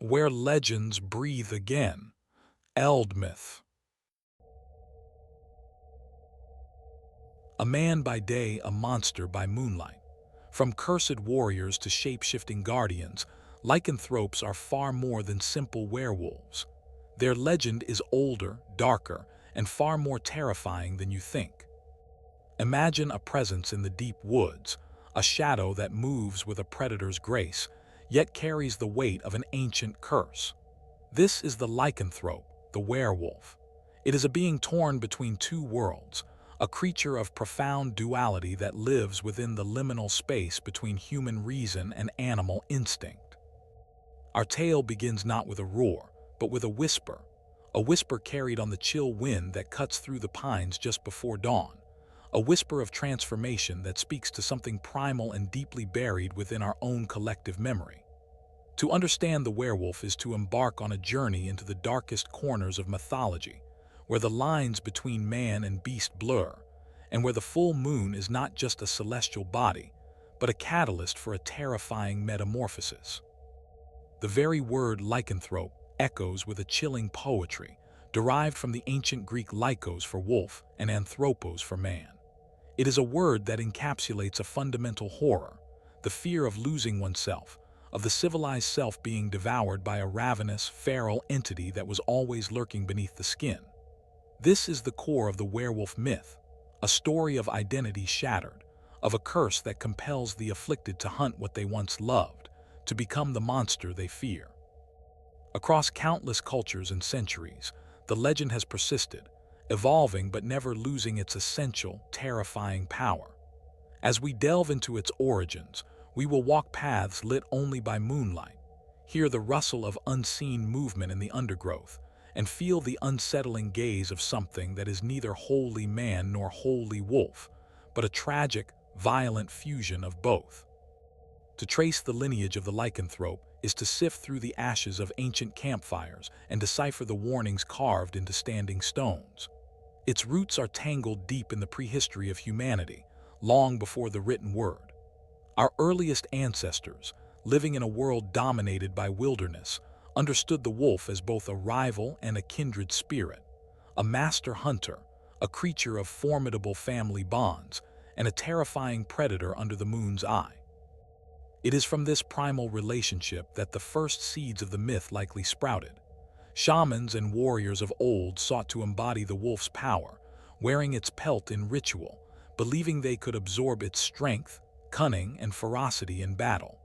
Where legends breathe again. Eldmyth. A man by day, a monster by moonlight. From cursed warriors to shape-shifting guardians, lycanthropes are far more than simple werewolves. Their legend is older, darker, and far more terrifying than you think. Imagine a presence in the deep woods, a shadow that moves with a predator's grace, yet carries the weight of an ancient curse. This is the lycanthrope, the werewolf. It is a being torn between two worlds, a creature of profound duality that lives within the liminal space between human reason and animal instinct. Our tale begins not with a roar, but with a whisper carried on the chill wind that cuts through the pines just before dawn, a whisper of transformation that speaks to something primal and deeply buried within our own collective memory. To understand the werewolf is to embark on a journey into the darkest corners of mythology, where the lines between man and beast blur, and where the full moon is not just a celestial body, but a catalyst for a terrifying metamorphosis. The very word lycanthrope echoes with a chilling poetry, derived from the ancient Greek lykos for wolf and anthropos for man. It is a word that encapsulates a fundamental horror, the fear of losing oneself, of the civilized self being devoured by a ravenous, feral entity that was always lurking beneath the skin. This is the core of the werewolf myth, a story of identity shattered, of a curse that compels the afflicted to hunt what they once loved, to become the monster they fear. Across countless cultures and centuries, the legend has persisted, evolving but never losing its essential, terrifying power. As we delve into its origins, we will walk paths lit only by moonlight, hear the rustle of unseen movement in the undergrowth, and feel the unsettling gaze of something that is neither wholly man nor wholly wolf, but a tragic, violent fusion of both. To trace the lineage of the lycanthrope is to sift through the ashes of ancient campfires and decipher the warnings carved into standing stones. Its roots are tangled deep in the prehistory of humanity, long before the written word. Our earliest ancestors, living in a world dominated by wilderness, understood the wolf as both a rival and a kindred spirit, a master hunter, a creature of formidable family bonds, and a terrifying predator under the moon's eye. It is from this primal relationship that the first seeds of the myth likely sprouted. Shamans and warriors of old sought to embody the wolf's power, wearing its pelt in ritual, believing they could absorb its strength, cunning, and ferocity in battle.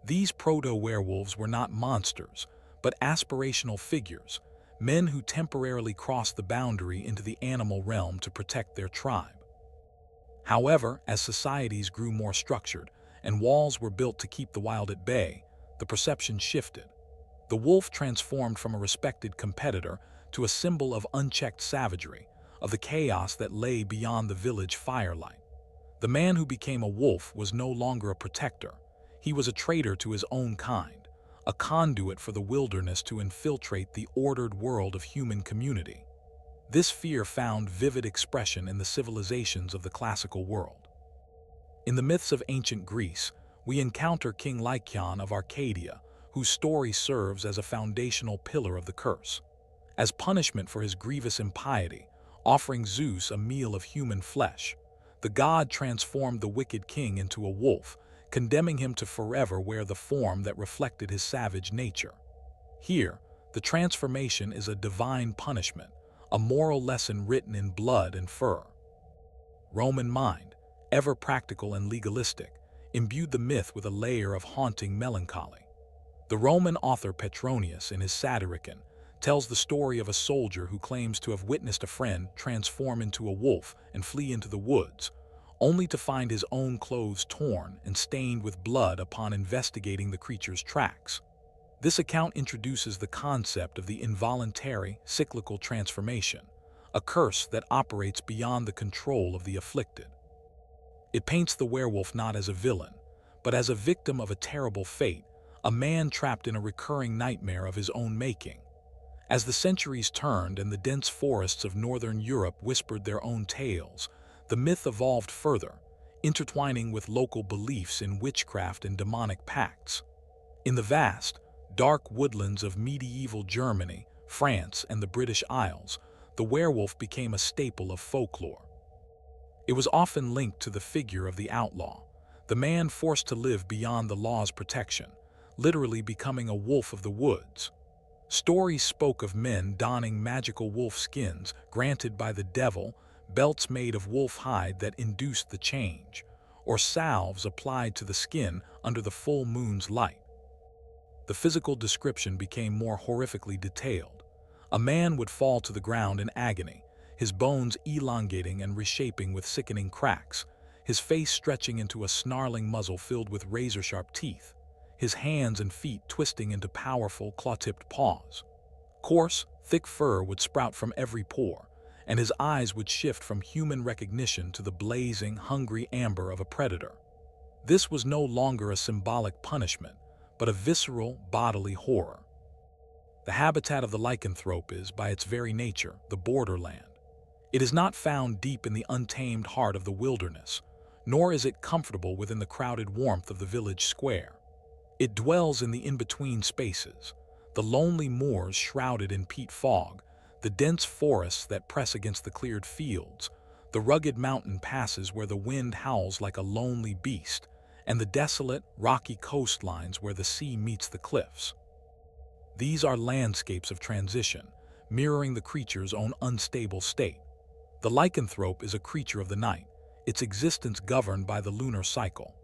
These proto-werewolves were not monsters, but aspirational figures, men who temporarily crossed the boundary into the animal realm to protect their tribe. However, as societies grew more structured and walls were built to keep the wild at bay, the perception shifted. The wolf transformed from a respected competitor to a symbol of unchecked savagery, of the chaos that lay beyond the village firelight. The man who became a wolf was no longer a protector. He was a traitor to his own kind, a conduit for the wilderness to infiltrate the ordered world of human community. This fear found vivid expression in the civilizations of the classical world. In the myths of ancient Greece, we encounter King Lycaon of Arcadia, whose story serves as a foundational pillar of the curse. As punishment for his grievous impiety, offering Zeus a meal of human flesh, the god transformed the wicked king into a wolf, condemning him to forever wear the form that reflected his savage nature. Here, the transformation is a divine punishment, a moral lesson written in blood and fur. Roman mind, ever practical and legalistic, imbued the myth with a layer of haunting melancholy. The Roman author Petronius, in his Satyricon, tells the story of a soldier who claims to have witnessed a friend transform into a wolf and flee into the woods, only to find his own clothes torn and stained with blood upon investigating the creature's tracks. This account introduces the concept of the involuntary, cyclical transformation, a curse that operates beyond the control of the afflicted. It paints the werewolf not as a villain, but as a victim of a terrible fate, a man trapped in a recurring nightmare of his own making. As the centuries turned and the dense forests of northern Europe whispered their own tales, the myth evolved further, intertwining with local beliefs in witchcraft and demonic pacts. In the vast, dark woodlands of medieval Germany, France, and the British Isles, the werewolf became a staple of folklore. It was often linked to the figure of the outlaw, the man forced to live beyond the law's protection, literally becoming a wolf of the woods. Stories spoke of men donning magical wolf skins granted by the devil, belts made of wolf hide that induced the change, or salves applied to the skin under the full moon's light. The physical description became more horrifically detailed. A man would fall to the ground in agony, his bones elongating and reshaping with sickening cracks, his face stretching into a snarling muzzle filled with razor-sharp teeth, his hands and feet twisting into powerful, claw-tipped paws. Coarse, thick fur would sprout from every pore, and his eyes would shift from human recognition to the blazing, hungry amber of a predator. This was no longer a symbolic punishment, but a visceral, bodily horror. The habitat of the lycanthrope is, by its very nature, the borderland. It is not found deep in the untamed heart of the wilderness, nor is it comfortable within the crowded warmth of the village square. It dwells in the in-between spaces, the lonely moors shrouded in peat fog, the dense forests that press against the cleared fields, the rugged mountain passes where the wind howls like a lonely beast, and the desolate, rocky coastlines where the sea meets the cliffs. These are landscapes of transition, mirroring the creature's own unstable state. The lycanthrope is a creature of the night, its existence governed by the lunar cycle.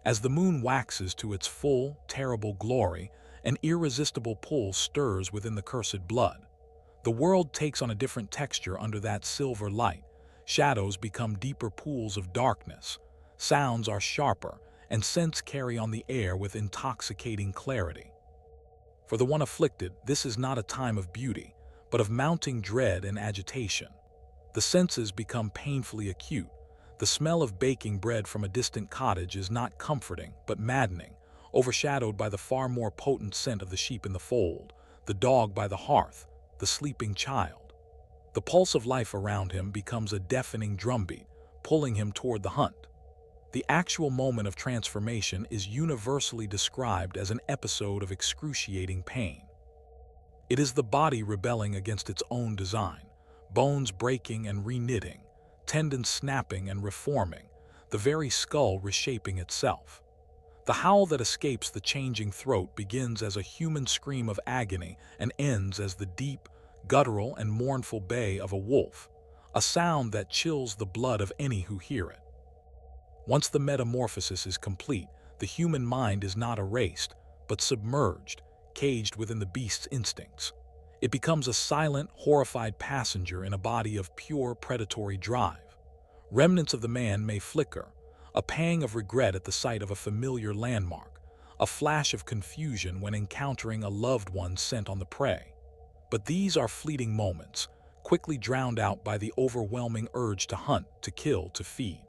As the moon waxes to its full, terrible glory, an irresistible pull stirs within the cursed blood. The world takes on a different texture under that silver light. Shadows become deeper pools of darkness. Sounds are sharper, and scents carry on the air with intoxicating clarity. For the one afflicted, this is not a time of beauty, but of mounting dread and agitation. The senses become painfully acute. The smell of baking bread from a distant cottage is not comforting, but maddening, overshadowed by the far more potent scent of the sheep in the fold, the dog by the hearth, the sleeping child. The pulse of life around him becomes a deafening drumbeat, pulling him toward the hunt. The actual moment of transformation is universally described as an episode of excruciating pain. It is the body rebelling against its own design, bones breaking and reknitting, tendons snapping and reforming, the very skull reshaping itself. The howl that escapes the changing throat begins as a human scream of agony and ends as the deep, guttural, and mournful bay of a wolf, a sound that chills the blood of any who hear it. Once the metamorphosis is complete, the human mind is not erased, but submerged, caged within the beast's instincts. It becomes a silent, horrified passenger in a body of pure predatory drive. Remnants of the man may flicker, a pang of regret at the sight of a familiar landmark, a flash of confusion when encountering a loved one sent on the prey. But these are fleeting moments, quickly drowned out by the overwhelming urge to hunt, to kill, to feed.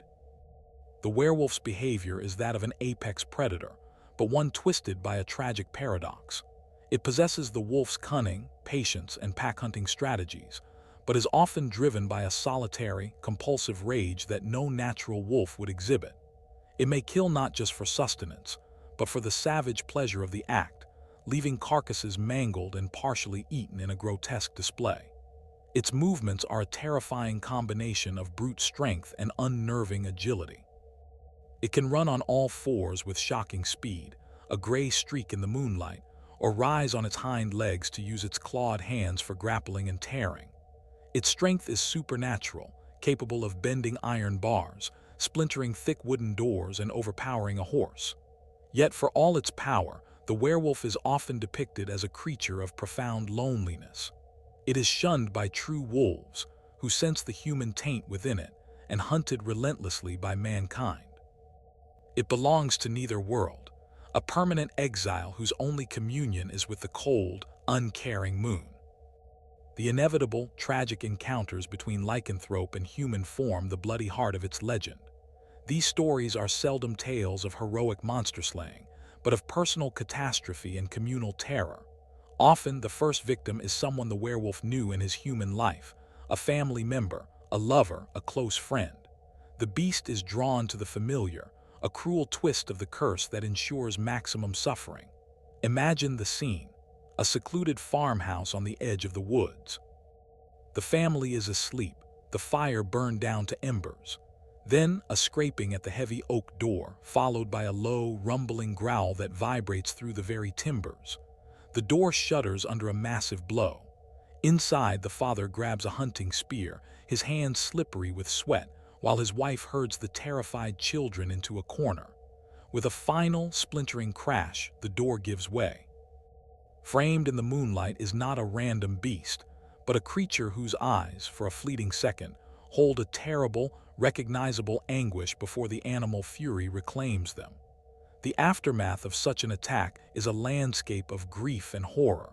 The werewolf's behavior is that of an apex predator, but one twisted by a tragic paradox. It possesses the wolf's cunning, patience, and pack-hunting strategies, but is often driven by a solitary, compulsive rage that no natural wolf would exhibit. It may kill not just for sustenance, but for the savage pleasure of the act, leaving carcasses mangled and partially eaten in a grotesque display. Its movements are a terrifying combination of brute strength and unnerving agility. It can run on all fours with shocking speed, a gray streak in the moonlight, or rise on its hind legs to use its clawed hands for grappling and tearing. Its strength is supernatural, capable of bending iron bars, splintering thick wooden doors, and overpowering a horse. Yet for all its power, the werewolf is often depicted as a creature of profound loneliness. It is shunned by true wolves, who sense the human taint within it, and hunted relentlessly by mankind. It belongs to neither world, a permanent exile whose only communion is with the cold, uncaring moon. The inevitable, tragic encounters between lycanthrope and human form the bloody heart of its legend. These stories are seldom tales of heroic monster slaying, but of personal catastrophe and communal terror. Often, the first victim is someone the werewolf knew in his human life, a family member, a lover, a close friend. The beast is drawn to the familiar, a cruel twist of the curse that ensures maximum suffering. Imagine the scene. a secluded farmhouse on the edge of the woods. The family is asleep, the fire burned down to embers. Then a scraping at the heavy oak door, followed by a low, rumbling growl that vibrates through the very timbers. The door shudders under a massive blow. Inside, the father grabs a hunting spear, his hands slippery with sweat, while his wife herds the terrified children into a corner. With a final, splintering crash, the door gives way. Framed in the moonlight is not a random beast, but a creature whose eyes, for a fleeting second, hold a terrible, recognizable anguish before the animal fury reclaims them. The aftermath of such an attack is a landscape of grief and horror.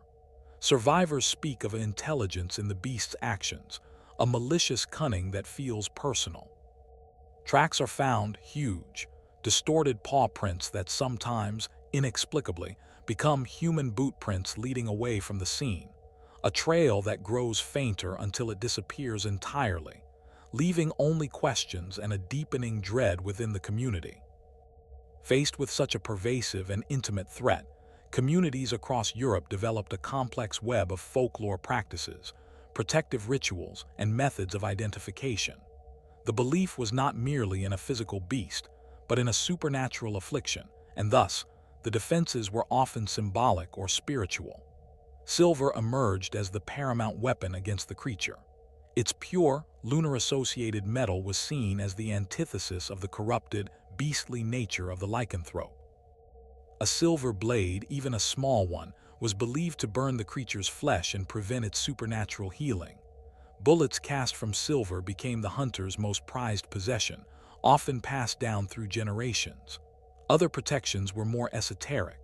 Survivors speak of an intelligence in the beast's actions, a malicious cunning that feels personal. Tracks are found, huge, distorted paw prints that sometimes, inexplicably, become human boot prints leading away from the scene, a trail that grows fainter until it disappears entirely, leaving only questions and a deepening dread within the community. Faced with such a pervasive and intimate threat, communities across Europe developed a complex web of folklore practices, protective rituals, and methods of identification. The belief was not merely in a physical beast, but in a supernatural affliction, and thus, the defenses were often symbolic or spiritual. Silver emerged as the paramount weapon against the creature. Its pure, lunar-associated metal was seen as the antithesis of the corrupted, beastly nature of the lycanthrope. A silver blade, even a small one, was believed to burn the creature's flesh and prevent its supernatural healing. Bullets cast from silver became the hunter's most prized possession, often passed down through generations. Other protections were more esoteric.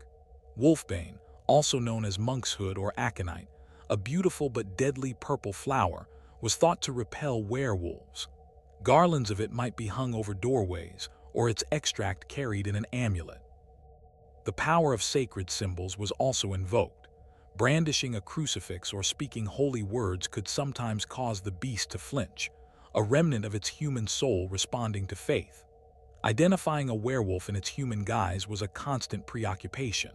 Wolfbane, also known as monkshood or aconite, a beautiful but deadly purple flower, was thought to repel werewolves. Garlands of it might be hung over doorways, or its extract carried in an amulet. The power of sacred symbols was also invoked. Brandishing a crucifix or speaking holy words could sometimes cause the beast to flinch, a remnant of its human soul responding to faith. Identifying a werewolf in its human guise was a constant preoccupation.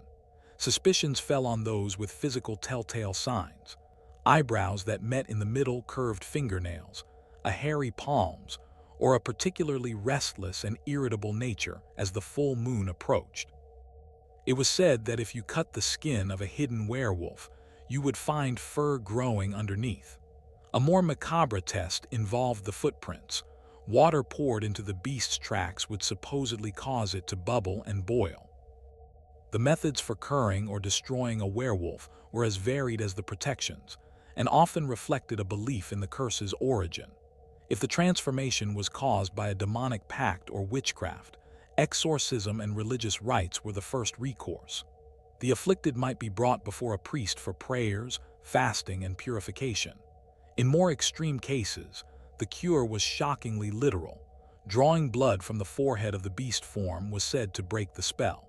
Suspicions fell on those with physical telltale signs: eyebrows that met in the middle, curved fingernails, a hairy palms, or a particularly restless and irritable nature as the full moon approached. It was said that if you cut the skin of a hidden werewolf, you would find fur growing underneath. A more macabre test involved the footprints. Water poured into the beast's tracks would supposedly cause it to bubble and boil. The methods for curing or destroying a werewolf were as varied as the protections, and often reflected a belief in the curse's origin. If the transformation was caused by a demonic pact or witchcraft, exorcism and religious rites were the first recourse. The afflicted might be brought before a priest for prayers, fasting, and purification. In more extreme cases, the cure was shockingly literal. Drawing blood from the forehead of the beast form was said to break the spell.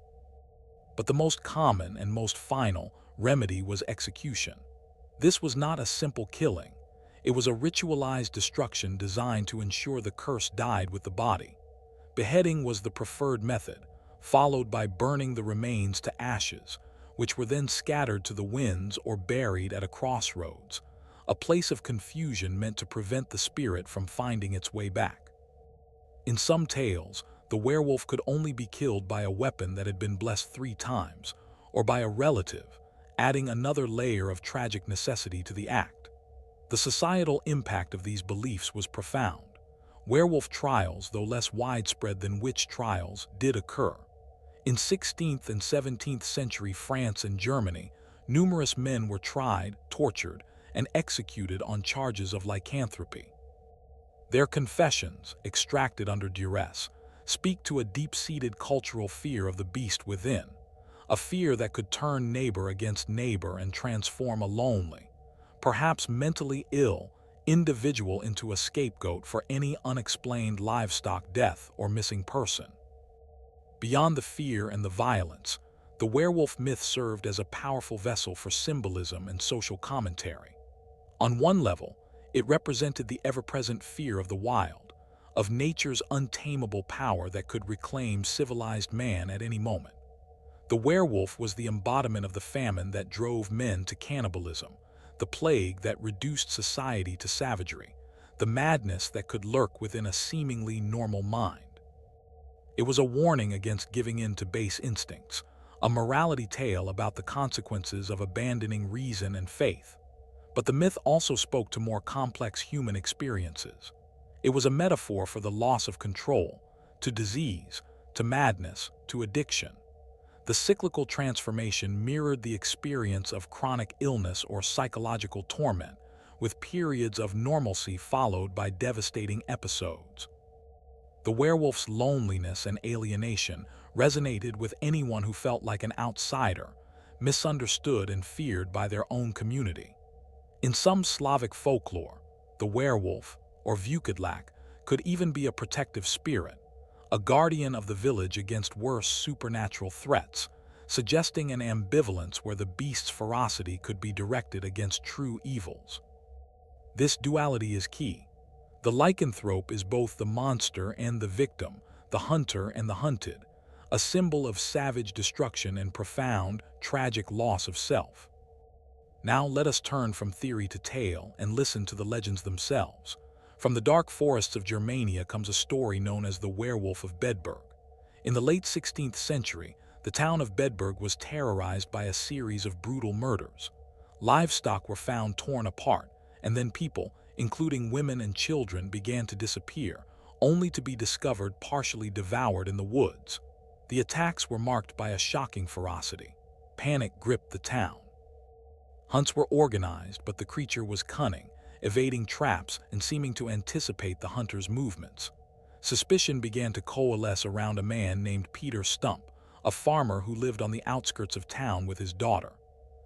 But the most common and most final remedy was execution. This was not a simple killing. It was a ritualized destruction designed to ensure the curse died with the body. Beheading was the preferred method, followed by burning the remains to ashes, which were then scattered to the winds or buried at a crossroads, a place of confusion meant to prevent the spirit from finding its way back. In some tales, the werewolf could only be killed by a weapon that had been blessed 3 times, or by a relative, adding another layer of tragic necessity to the act. The societal impact of these beliefs was profound. Werewolf trials, though less widespread than witch trials, did occur. In 16th and 17th century France and Germany, numerous men were tried, tortured, and executed on charges of lycanthropy. Their confessions, extracted under duress, speak to a deep-seated cultural fear of the beast within, a fear that could turn neighbor against neighbor and transform a lonely, perhaps mentally ill, individual into a scapegoat for any unexplained livestock death or missing person. Beyond the fear and the violence, the werewolf myth served as a powerful vessel for symbolism and social commentary. On one level, it represented the ever-present fear of the wild, of nature's untamable power that could reclaim civilized man at any moment. The werewolf was the embodiment of the famine that drove men to cannibalism, the plague that reduced society to savagery, the madness that could lurk within a seemingly normal mind. It was a warning against giving in to base instincts, a morality tale about the consequences of abandoning reason and faith. But the myth also spoke to more complex human experiences. It was a metaphor for the loss of control, to disease, to madness, to addiction. The cyclical transformation mirrored the experience of chronic illness or psychological torment, with periods of normalcy followed by devastating episodes. The werewolf's loneliness and alienation resonated with anyone who felt like an outsider, misunderstood and feared by their own community. In some Slavic folklore, the werewolf, or Vukodlak, could even be a protective spirit, a guardian of the village against worse supernatural threats, suggesting an ambivalence where the beast's ferocity could be directed against true evils. This duality is key. The lycanthrope is both the monster and the victim, the hunter and the hunted, a symbol of savage destruction and profound, tragic loss of self. Now let us turn from theory to tale and listen to the legends themselves. From the dark forests of Germania comes a story known as the Werewolf of Bedburg. In the late 16th century, the town of Bedburg was terrorized by a series of brutal murders. Livestock were found torn apart, and then people, including women and children, began to disappear, only to be discovered partially devoured in the woods. The attacks were marked by a shocking ferocity. Panic gripped the town. Hunts were organized, but the creature was cunning, evading traps and seeming to anticipate the hunter's movements. Suspicion began to coalesce around a man named Peter Stump, a farmer who lived on the outskirts of town with his daughter.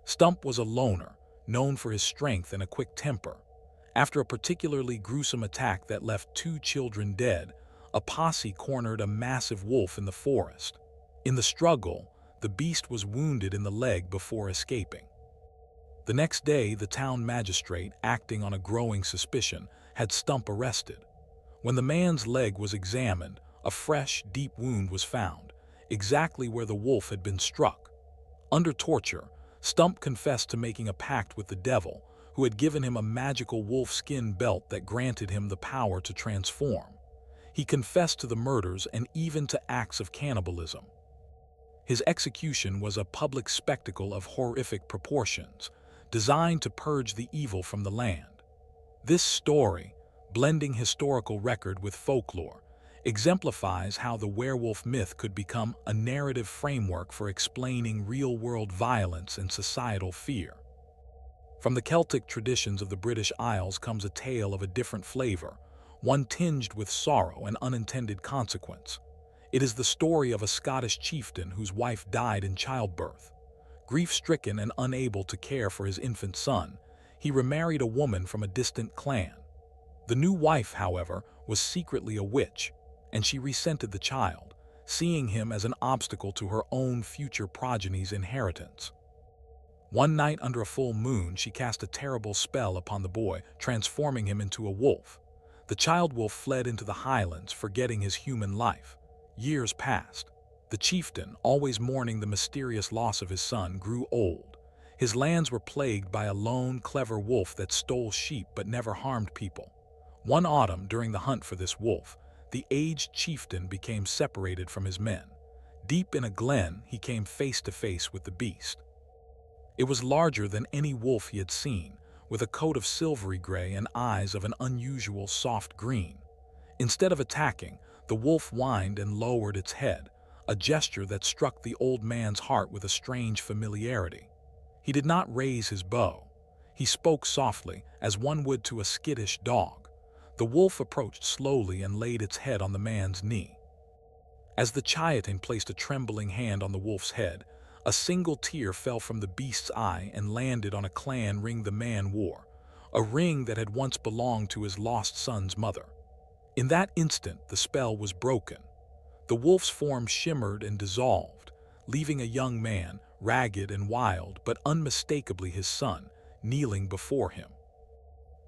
Stump was a loner, known for his strength and a quick temper. After a particularly gruesome attack that left 2 children dead, a posse cornered a massive wolf in the forest. In the struggle, the beast was wounded in the leg before escaping. The next day, the town magistrate, acting on a growing suspicion, had Stump arrested. When the man's leg was examined, a fresh, deep wound was found, exactly where the wolf had been struck. Under torture, Stump confessed to making a pact with the devil, who had given him a magical wolf-skin belt that granted him the power to transform. He confessed to the murders and even to acts of cannibalism. His execution was a public spectacle of horrific proportions, designed to purge the evil from the land. This story, blending historical record with folklore, exemplifies how the werewolf myth could become a narrative framework for explaining real-world violence and societal fear. From the Celtic traditions of the British Isles comes a tale of a different flavor, one tinged with sorrow and unintended consequence. It is the story of a Scottish chieftain whose wife died in childbirth. Grief-stricken and unable to care for his infant son, he remarried a woman from a distant clan. The new wife, however, was secretly a witch, and she resented the child, seeing him as an obstacle to her own future progeny's inheritance. One night under a full moon, she cast a terrible spell upon the boy, transforming him into a wolf. The child wolf fled into the highlands, forgetting his human life. Years passed. The chieftain, always mourning the mysterious loss of his son, grew old. His lands were plagued by a lone, clever wolf that stole sheep but never harmed people. One autumn, during the hunt for this wolf, the aged chieftain became separated from his men. Deep in a glen, he came face to face with the beast. It was larger than any wolf he had seen, with a coat of silvery gray and eyes of an unusual soft green. Instead of attacking, the wolf whined and lowered its head, a gesture that struck the old man's heart with a strange familiarity. He did not raise his bow. He spoke softly, as one would to a skittish dog. The wolf approached slowly and laid its head on the man's knee. As the chieftain placed a trembling hand on the wolf's head, a single tear fell from the beast's eye and landed on a clan ring the man wore, a ring that had once belonged to his lost son's mother. In that instant, the spell was broken. The wolf's form shimmered and dissolved, leaving a young man, ragged and wild, but unmistakably his son, kneeling before him.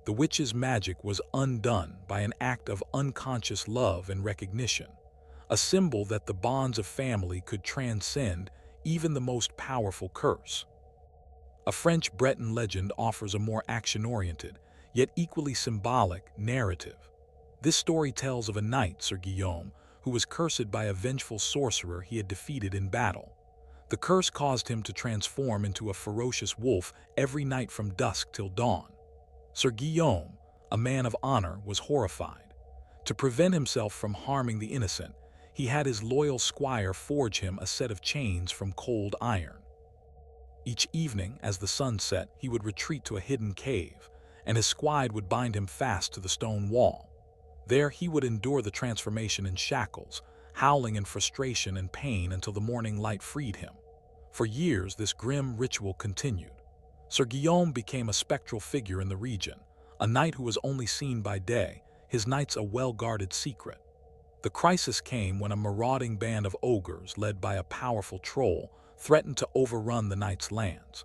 The witch's magic was undone by an act of unconscious love and recognition, a symbol that the bonds of family could transcend even the most powerful curse. A French Breton legend offers a more action-oriented, yet equally symbolic, narrative. This story tells of a knight, Sir Guillaume, who was cursed by a vengeful sorcerer he had defeated in battle. The curse caused him to transform into a ferocious wolf every night from dusk till dawn. Sir Guillaume, a man of honor, was horrified. To prevent himself from harming the innocent, he had his loyal squire forge him a set of chains from cold iron. Each evening, as the sun set, he would retreat to a hidden cave, and his squire would bind him fast to the stone wall. There he would endure the transformation in shackles, howling in frustration and pain until the morning light freed him. For years, this grim ritual continued. Sir Guillaume became a spectral figure in the region, a knight who was only seen by day, his nights a well-guarded secret. The crisis came when a marauding band of ogres, led by a powerful troll, threatened to overrun the knight's lands.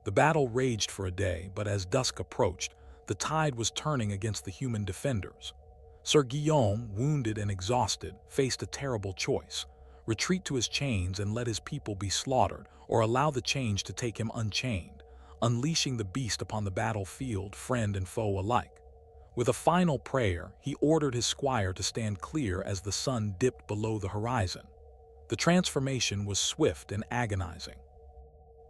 The battle raged for a day, but as dusk approached, the tide was turning against the human defenders. Sir Guillaume, wounded and exhausted, faced a terrible choice: retreat to his chains and let his people be slaughtered, or allow the chains to take him unchained, unleashing the beast upon the battlefield, friend and foe alike. With a final prayer, he ordered his squire to stand clear as the sun dipped below the horizon. The transformation was swift and agonizing.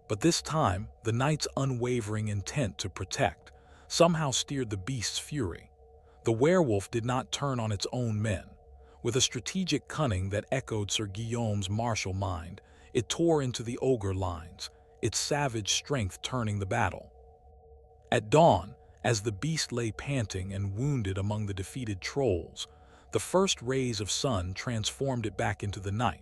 But this time, the knight's unwavering intent to protect somehow steered the beast's fury. The werewolf did not turn on its own men. With a strategic cunning that echoed Sir Guillaume's martial mind, it tore into the ogre lines, its savage strength turning the battle. At dawn, as the beast lay panting and wounded among the defeated trolls, the first rays of sun transformed it back into the knight,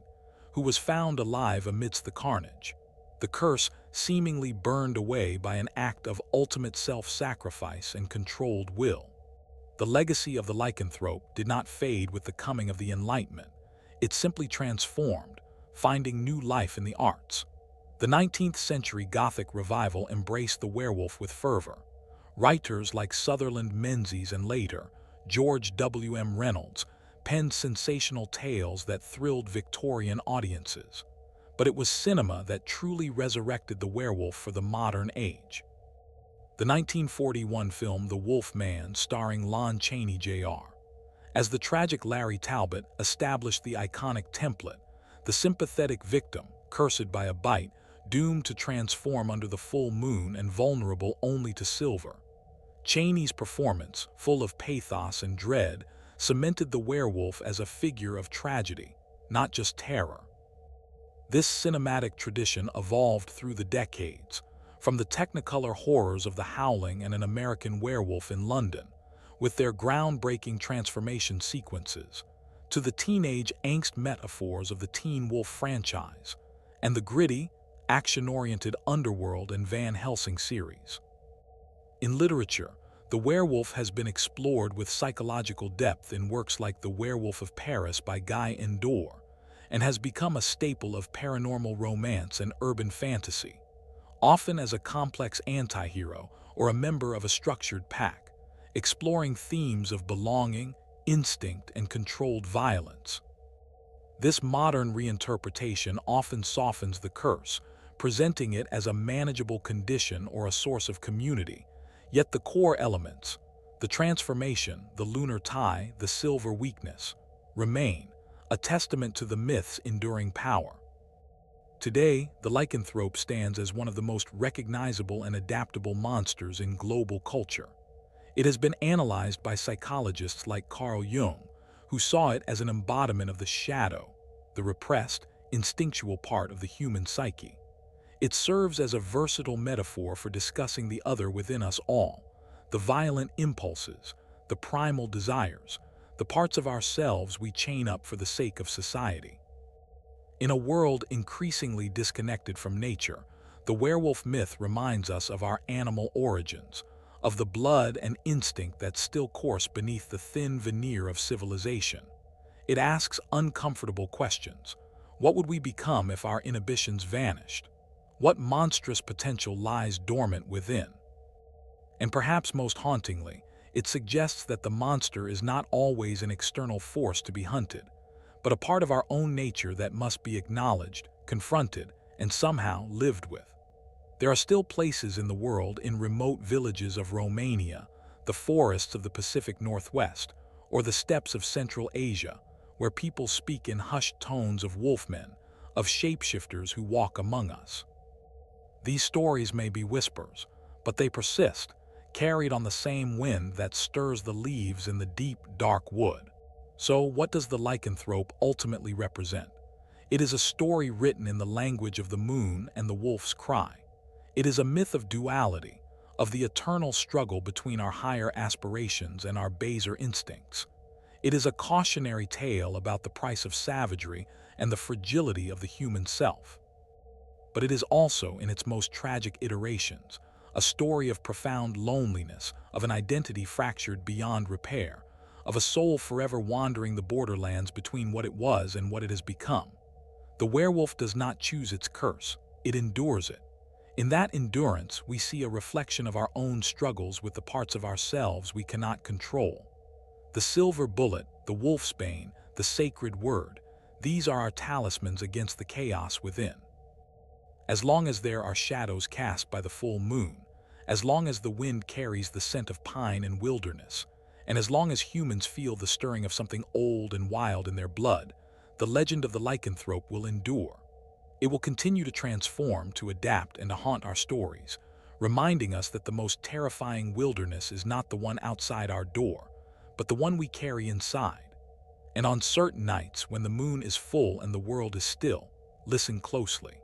who was found alive amidst the carnage. The curse seemingly burned away by an act of ultimate self-sacrifice and controlled will. The legacy of the lycanthrope did not fade with the coming of the Enlightenment. It simply transformed, finding new life in the arts. The 19th century Gothic revival embraced the werewolf with fervor. Writers like Sutherland Menzies and later, George W. M. Reynolds, penned sensational tales that thrilled Victorian audiences. But it was cinema that truly resurrected the werewolf for the modern age. The 1941 film The Wolf Man, starring Lon Chaney Jr., as the tragic Larry Talbot established the iconic template, the sympathetic victim, cursed by a bite, doomed to transform under the full moon and vulnerable only to silver. Chaney's performance, full of pathos and dread, cemented the werewolf as a figure of tragedy, not just terror. This cinematic tradition evolved through the decades, from the Technicolor horrors of The Howling and An American Werewolf in London, with their groundbreaking transformation sequences, to the teenage angst metaphors of the Teen Wolf franchise, and the gritty, action-oriented Underworld and Van Helsing series. In literature, the werewolf has been explored with psychological depth in works like The Werewolf of Paris by Guy Endore, and has become a staple of paranormal romance and urban fantasy, often as a complex anti-hero or a member of a structured pack, exploring themes of belonging, instinct, and controlled violence. This modern reinterpretation often softens the curse, presenting it as a manageable condition or a source of community, yet the core elements, the transformation, the lunar tie, the silver weakness, remain, a testament to the myth's enduring power. Today, the lycanthrope stands as one of the most recognizable and adaptable monsters in global culture. It has been analyzed by psychologists like Carl Jung, who saw it as an embodiment of the shadow, the repressed, instinctual part of the human psyche. It serves as a versatile metaphor for discussing the other within us all, the violent impulses, the primal desires, the parts of ourselves we chain up for the sake of society. In a world increasingly disconnected from nature, the werewolf myth reminds us of our animal origins, of the blood and instinct that still course beneath the thin veneer of civilization. It asks uncomfortable questions. What would we become if our inhibitions vanished? What monstrous potential lies dormant within? And perhaps most hauntingly, it suggests that the monster is not always an external force to be hunted, but a part of our own nature that must be acknowledged, confronted, and somehow lived with. There are still places in the world, in remote villages of Romania, the forests of the Pacific Northwest, or the steppes of Central Asia, where people speak in hushed tones of wolfmen, of shapeshifters who walk among us. These stories may be whispers, but they persist, carried on the same wind that stirs the leaves in the deep, dark wood. So, what does the lycanthrope ultimately represent? It is a story written in the language of the moon and the wolf's cry. It is a myth of duality, of the eternal struggle between our higher aspirations and our baser instincts. It is a cautionary tale about the price of savagery and the fragility of the human self. But it is also, in its most tragic iterations, a story of profound loneliness, of an identity fractured beyond repair, of a soul forever wandering the borderlands between what it was and what it has become. The werewolf does not choose its curse, it endures it. In that endurance, we see a reflection of our own struggles with the parts of ourselves we cannot control. The silver bullet, the wolf's bane, the sacred word, these are our talismans against the chaos within. As long as there are shadows cast by the full moon, as long as the wind carries the scent of pine and wilderness, and as long as humans feel the stirring of something old and wild in their blood, the legend of the lycanthrope will endure. It will continue to transform, to adapt, and to haunt our stories, reminding us that the most terrifying wilderness is not the one outside our door, but the one we carry inside. And on certain nights, when the moon is full and the world is still, listen closely.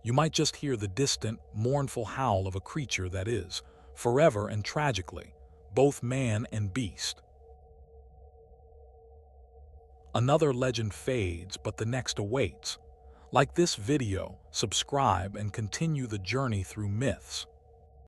You might just hear the distant, mournful howl of a creature that is, forever and tragically, both man and beast. Another legend fades, but the next awaits. Like this video, subscribe and continue the journey through myths.